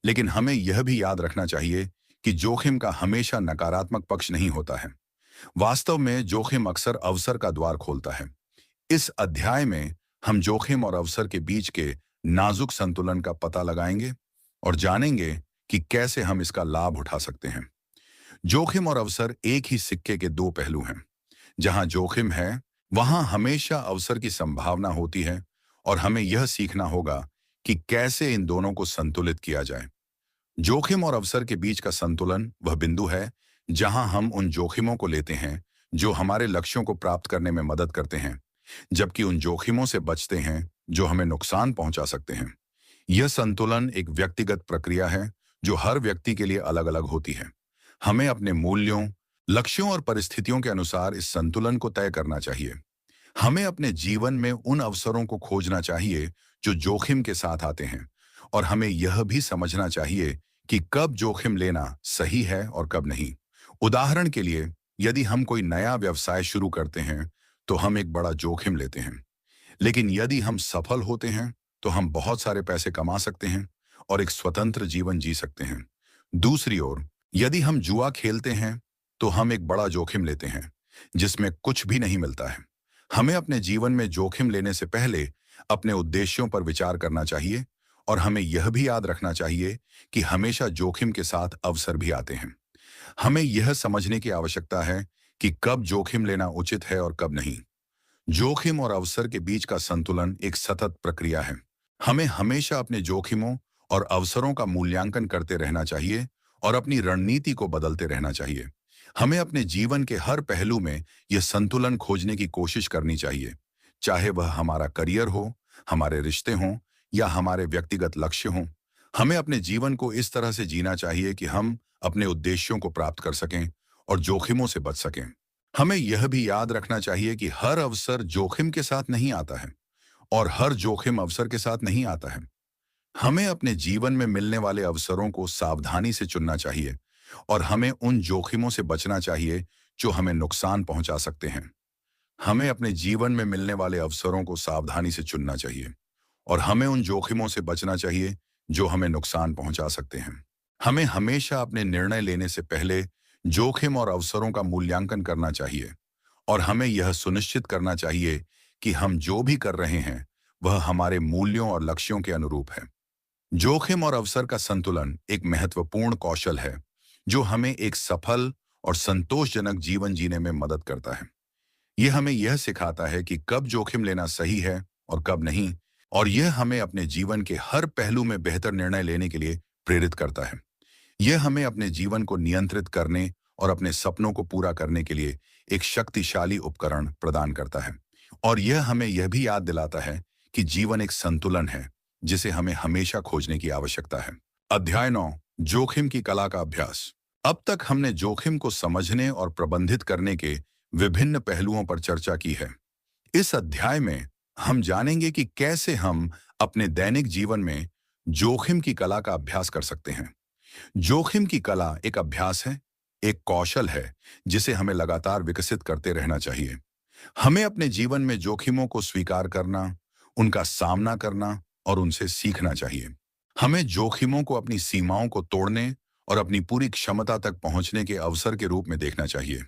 लेकिन हमें यह भी याद रखना चाहिए कि जोखिम का हमेशा नकारात्मक पक्ष नहीं होता है। वास्तव में जोखिम अक्सर अवसर का द्वार खोलता है। इस अध्याय में हम जोखिम और अवसर के बीच के नाजुक संतुलन का पता लगाएंगे और जानेंगे कि कैसे हम इसका लाभ उठा सकते हैं। जोखिम और अवसर एक ही सिक्के के दो पहलू हैं। जहां जोखिम है, वहां हमेशा अवसर की संभावना होती है, और हमें यह सीखना होगा कि कैसे इन दोनों को संतुलित किया जाए। जोखिम और अवसर के बीच का संतुलन वह बिंदु है जहां हम उन जोखिमों को लेते हैं जो हमारे लक्ष्यों को प्राप्त करने में मदद करते हैं, जबकि उन जोखिमों से बचते हैं जो हमें नुकसान पहुंचा सकते हैं। यह संतुलन एक व्यक्तिगत प्रक्रिया है जो हर व्यक्ति के लिए अलग अलग होती है। हमें अपने मूल्यों, लक्ष्यों और परिस्थितियों के अनुसार इस संतुलन को तय करना चाहिए। हमें अपने जीवन में उन अवसरों को खोजना चाहिए जो जोखिम के साथ आते हैं, और हमें यह भी समझना चाहिए कि कब जोखिम लेना सही है और कब नहीं। उदाहरण के लिए, यदि हम कोई नया व्यवसाय शुरू करते हैं तो हम एक बड़ा जोखिम लेते हैं, लेकिन यदि हम सफल होते हैं तो हम बहुत सारे पैसे कमा सकते हैं और एक स्वतंत्र जीवन जी सकते हैं। दूसरी ओर, यदि हम जुआ खेलते हैं तो हम एक बड़ा जोखिम लेते हैं जिसमें कुछ भी नहीं मिलता है। हमें अपने जीवन में जोखिम लेने से पहले अपने उद्देश्यों पर विचार करना चाहिए, और हमें यह भी याद रखना चाहिए कि हमेशा जोखिम के साथ अवसर भी आते हैं। हमें यह समझने की आवश्यकता है कि कब जोखिम लेना उचित है और कब नहीं। जोखिम और अवसर के बीच का संतुलन एक सतत प्रक्रिया है। हमें हमेशा अपने जोखिमों और अवसरों का मूल्यांकन करते रहना चाहिए और अपनी रणनीति को बदलते रहना चाहिए। हमें अपने जीवन के हर पहलू में यह संतुलन खोजने की कोशिश करनी चाहिए, चाहे वह हमारा करियर हो, हमारे रिश्ते हों या हमारे व्यक्तिगत लक्ष्य हों। हमें अपने जीवन को इस तरह से जीना चाहिए कि हम अपने उद्देश्यों को प्राप्त कर सकें और जोखिमों से बच सकें। हमें यह भी याद रखना चाहिए कि हर अवसर जोखिम के साथ नहीं आता है और हर जोखिम अवसर के साथ नहीं आता है। हमें अपने जीवन में मिलने वाले अवसरों को सावधानी से चुनना चाहिए, और हमें उन जोखिमों से बचना चाहिए जो हमें नुकसान पहुंचा सकते हैं। हमें अपने जीवन में मिलने वाले अवसरों को सावधानी से चुनना चाहिए, और हमें उन जोखिमों से बचना चाहिए जो हमें नुकसान पहुंचा सकते हैं। हमें हमेशा अपने निर्णय लेने से पहले जोखिम और अवसरों का मूल्यांकन करना चाहिए, और हमें यह सुनिश्चित करना चाहिए कि हम जो भी कर रहे हैं वह हमारे मूल्यों और लक्ष्यों के अनुरूप है। जोखिम और अवसर का संतुलन एक महत्वपूर्ण कौशल है जो हमें एक सफल और संतोषजनक जीवन जीने में मदद करता है। यह हमें यह सिखाता है कि कब जोखिम लेना सही है और कब नहीं, और यह हमें अपने जीवन के हर पहलू में बेहतर निर्णय लेने के लिए प्रेरित करता है। यह हमें अपने जीवन को नियंत्रित करने और अपने सपनों को पूरा करने के लिए एक शक्तिशाली उपकरण प्रदान करता है, और यह हमें यह भी याद दिलाता है कि जीवन एक संतुलन है जिसे हमें हमेशा खोजने की आवश्यकता है। अध्याय 9, जोखिम की कला का अभ्यास। अब तक हमने जोखिम को समझने और प्रबंधित करने के विभिन्न पहलुओं पर चर्चा की है। इस अध्याय में हम जानेंगे कि कैसे हम अपने दैनिक जीवन में जोखिम की कला का अभ्यास कर सकते हैं। जोखिम की कला एक अभ्यास है, एक कौशल है जिसे हमें लगातार विकसित करते रहना चाहिए। हमें अपने जीवन में जोखिमों को स्वीकार करना, उनका सामना करना और उनसे सीखना चाहिए। हमें जोखिमों को अपनी सीमाओं को तोड़ने और अपनी पूरी क्षमता तक पहुंचने के अवसर के रूप में देखना चाहिए।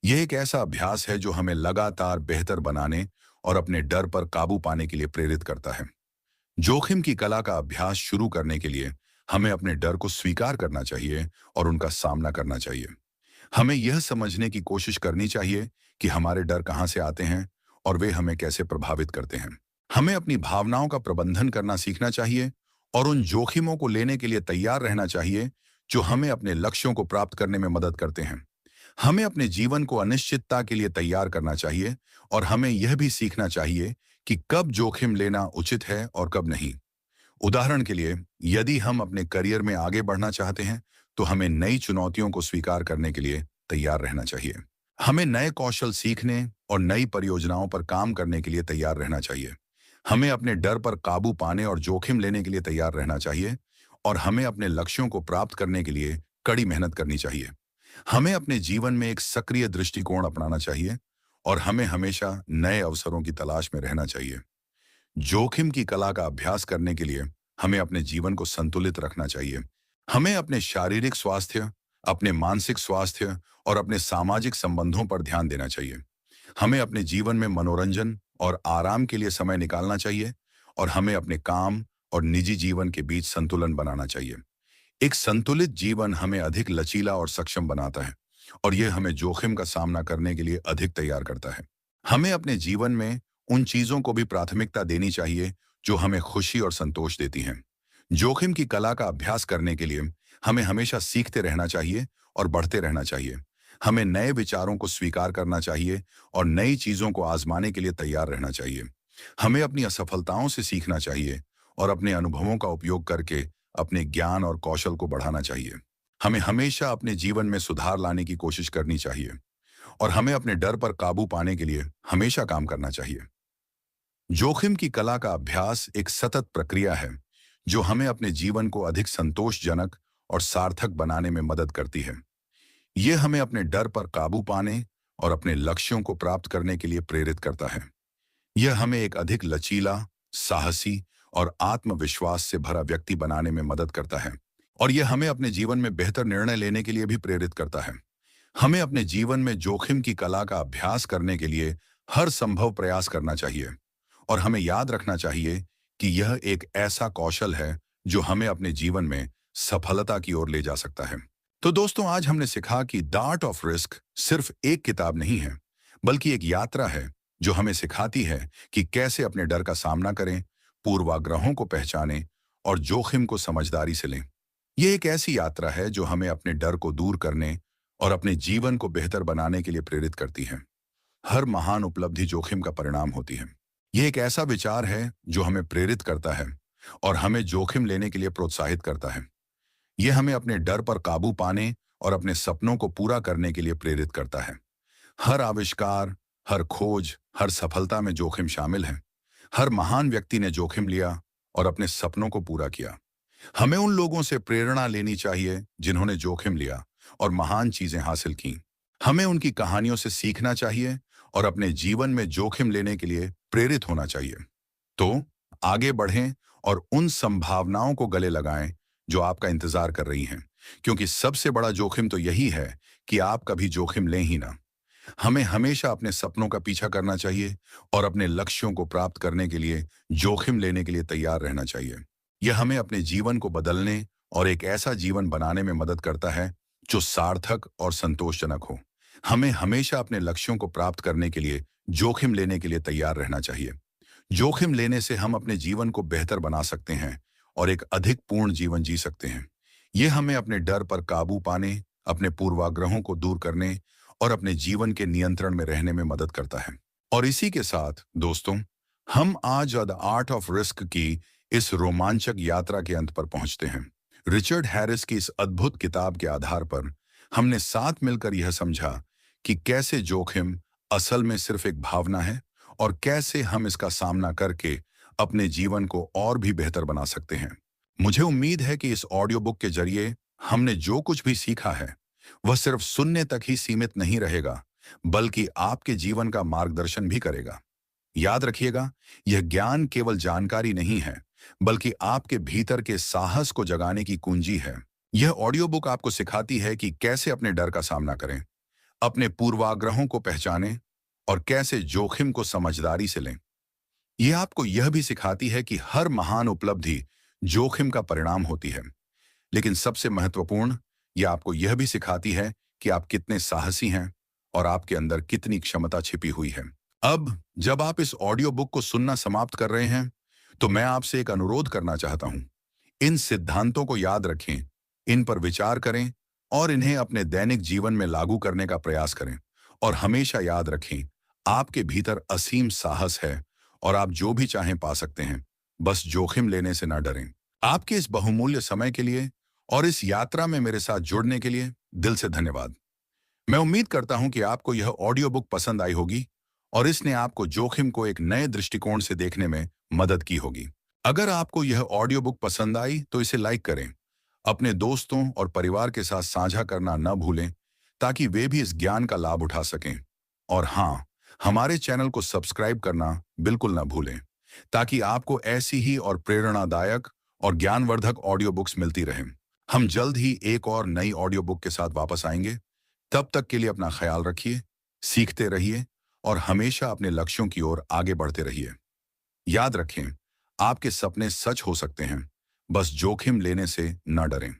यह एक ऐसा अभ्यास है जो हमें लगातार बेहतर बनाने और अपने डर पर काबू पाने के लिए प्रेरित करता है। जोखिम की कला का अभ्यास शुरू करने के लिए हमें अपने डर को स्वीकार करना चाहिए और उनका सामना करना चाहिए। हमें यह समझने की कोशिश करनी चाहिए कि हमारे डर कहाँ से आते हैं और वे हमें कैसे प्रभावित करते हैं। हमें अपनी भावनाओं का प्रबंधन करना सीखना चाहिए और उन जोखिमों को लेने के लिए तैयार रहना चाहिए जो हमें अपने लक्ष्यों को प्राप्त करने में मदद करते हैं। हमें अपने जीवन को अनिश्चितता के लिए तैयार करना चाहिए, और हमें यह भी सीखना चाहिए कि कब जोखिम लेना उचित है और कब नहीं। उदाहरण के लिए, यदि हम अपने करियर में आगे बढ़ना चाहते हैं तो हमें नई चुनौतियों को स्वीकार करने के लिए तैयार रहना चाहिए। हमें नए कौशल सीखने और नई परियोजनाओं पर काम करने के लिए तैयार रहना चाहिए। हमें अपने डर पर काबू पाने और जोखिम लेने के लिए तैयार रहना चाहिए, और हमें अपने लक्ष्यों को प्राप्त करने के लिए कड़ी मेहनत करनी चाहिए। हमें अपने जीवन में एक सक्रिय दृष्टिकोण अपनाना चाहिए, और हमें हमेशा नए अवसरों की तलाश में रहना चाहिए। जोखिम की कला का अभ्यास करने के लिए हमें अपने जीवन को संतुलित रखना चाहिए। हमें अपने शारीरिक स्वास्थ्य, अपने मानसिक स्वास्थ्य और अपने सामाजिक संबंधों पर ध्यान देना चाहिए। हमें अपने जीवन में मनोरंजन और आराम के लिए समय निकालना चाहिए, और हमें अपने काम और निजी जीवन के बीच संतुलन बनाना चाहिए। एक संतुलित जीवन हमें अधिक लचीला और सक्षम बनाता है, और यह हमें जोखिम का सामना करने के लिए अधिक तैयार करता है। हमें अपने जीवन में उन चीजों को भी प्राथमिकता देनी चाहिए जो हमें खुशी और संतोष देती हैं। जोखिम की कला का अभ्यास करने के लिए हमें हमेशा सीखते रहना चाहिए और बढ़ते रहना चाहिए। हमें नए विचारों को स्वीकार करना चाहिए और नई चीजों को आजमाने के लिए तैयार रहना चाहिए। हमें अपनी असफलताओं से सीखना चाहिए और अपने अनुभवों का उपयोग करके अपने ज्ञान और कौशल को बढ़ाना चाहिए। हमें हमेशा अपने जीवन में सुधार लाने की कोशिश करनी चाहिए और हमें अपने डर पर काबू पाने के लिए हमेशा काम करना चाहिए। जोखिम की कला का अभ्यास एक सतत प्रक्रिया है जो हमें अपने जीवन को अधिक संतोषजनक और सार्थक बनाने में मदद करती है। यह हमें अपने डर पर काबू पाने और अपने लक्ष्यों को प्राप्त करने के लिए प्रेरित करता है। यह हमें एक अधिक लचीला, साहसी और आत्मविश्वास से भरा व्यक्ति बनाने में मदद करता है और यह हमें अपने जीवन में बेहतर निर्णय लेने के लिए भी प्रेरित करता है। हमें अपने जीवन में जोखिम की कला का अभ्यास करने के लिए हर संभव प्रयास करना चाहिए और हमें याद रखना चाहिए कि यह एक ऐसा कौशल है जो हमें अपने जीवन में सफलता की ओर ले जा सकता है। तो दोस्तों, आज हमने सीखा कि द आर्ट ऑफ रिस्क सिर्फ एक किताब नहीं है, बल्कि एक यात्रा है जो हमें सिखाती है कि कैसे अपने डर का सामना करें, पूर्वाग्रहों को पहचानें और जोखिम को समझदारी से लें। यह एक ऐसी यात्रा है जो हमें अपने डर को दूर करने और अपने जीवन को बेहतर बनाने के लिए प्रेरित करती है। हर महान उपलब्धि जोखिम का परिणाम होती है। यह एक ऐसा विचार है जो हमें प्रेरित करता है और हमें जोखिम लेने के लिए प्रोत्साहित करता है। यह हमें अपने डर पर काबू पाने और अपने सपनों को पूरा करने के लिए प्रेरित करता है। हर आविष्कार, हर खोज, हर सफलता में जोखिम शामिल है। हर महान व्यक्ति ने जोखिम लिया और अपने सपनों को पूरा किया। हमें उन लोगों से प्रेरणा लेनी चाहिए जिन्होंने जोखिम लिया और महान चीजें हासिल की। हमें उनकी कहानियों से सीखना चाहिए और अपने जीवन में जोखिम लेने के लिए प्रेरित होना चाहिए। तो आगे बढ़ें और उन संभावनाओं को गले लगाएं जो आपका इंतजार कर रही हैं, क्योंकि सबसे बड़ा जोखिम तो यही है कि आप कभी जोखिम लें ही ना। हमें हमेशा अपने सपनों का पीछा करना चाहिए और अपने लक्ष्यों को प्राप्त करने के लिए जोखिम लेने के लिए तैयार रहना चाहिए। यह हमें अपने जीवन को बदलने और एक ऐसा जीवन बनाने में मदद करता है जो सार्थक और संतोषजनक हो। हमें हमेशा अपने लक्ष्यों को प्राप्त करने के लिए जोखिम लेने के लिए तैयार रहना चाहिए। जोखिम लेने से हम अपने जीवन को बेहतर बना सकते हैं और एक अधिक पूर्ण जीवन जी सकते हैं। यह हमें अपने डर पर काबू पाने, अपने पूर्वाग्रहों को दूर करने और अपने जीवन के नियंत्रण में रहने में मदद करता है। और इसी के साथ दोस्तों, हम आज द आर्ट ऑफ रिस्क की इस रोमांचक यात्रा के अंत पर पहुंचते हैं। रिचर्ड हैरिस की इस अद्भुत किताब के आधार पर हमने साथ मिलकर यह समझा कि कैसे जोखिम असल में सिर्फ एक भावना है और कैसे हम इसका सामना करके अपने जीवन को और भी बेहतर बना सकते हैं। मुझे उम्मीद है कि इस ऑडियो बुक के जरिए हमने जो कुछ भी सीखा है वह सिर्फ सुनने तक ही सीमित नहीं रहेगा, बल्कि आपके जीवन का मार्गदर्शन भी करेगा। याद रखिएगा, यह ज्ञान केवल जानकारी नहीं है, बल्कि आपके भीतर के साहस को जगाने की कुंजी है। यह ऑडियो बुक आपको सिखाती है कि कैसे अपने डर का सामना करें, अपने पूर्वाग्रहों को पहचानें और कैसे जोखिम को समझदारी से लें। यह आपको यह भी सिखाती है कि हर महान उपलब्धि जोखिम का परिणाम होती है, लेकिन सबसे महत्वपूर्ण, यह आपको यह भी सिखाती है कि आप कितने साहसी हैं और आपके अंदर कितनी क्षमता छिपी हुई है। अब जब आप इस ऑडियो बुक को सुनना समाप्त कर रहे हैं, तो मैं आपसे एक अनुरोध करना चाहता हूं। इन सिद्धांतों को याद रखें, इन पर विचार करें और इन्हें अपने दैनिक जीवन में लागू करने का प्रयास करें। और हमेशा याद रखें, आपके भीतर असीम साहस है और आप जो भी चाहें पा सकते हैं। बस जोखिम लेने से ना डरें। आपके इस बहुमूल्य समय के लिए और इस यात्रा में मेरे साथ जुड़ने के लिए दिल से धन्यवाद। मैं उम्मीद करता हूं कि आपको यह ऑडियो बुक पसंद आई होगी और इसने आपको जोखिम को एक नए दृष्टिकोण से देखने में मदद की होगी। अगर आपको यह ऑडियो बुक पसंद आई तो इसे लाइक करें, अपने दोस्तों और परिवार के साथ साझा करना न भूलें ताकि वे भी इस ज्ञान का लाभ उठा सकें। और हाँ, हमारे चैनल को सब्सक्राइब करना बिल्कुल न भूलें ताकि आपको ऐसी ही और प्रेरणादायक और ज्ञानवर्धक ऑडियो बुक्स मिलती रहें। हम जल्द ही एक और नई ऑडियो बुक के साथ वापस आएंगे। तब तक के लिए अपना ख्याल रखिए, सीखते रहिए और हमेशा अपने लक्ष्यों की ओर आगे बढ़ते रहिए। याद रखें, आपके सपने सच हो सकते हैं, बस जोखिम लेने से न डरें।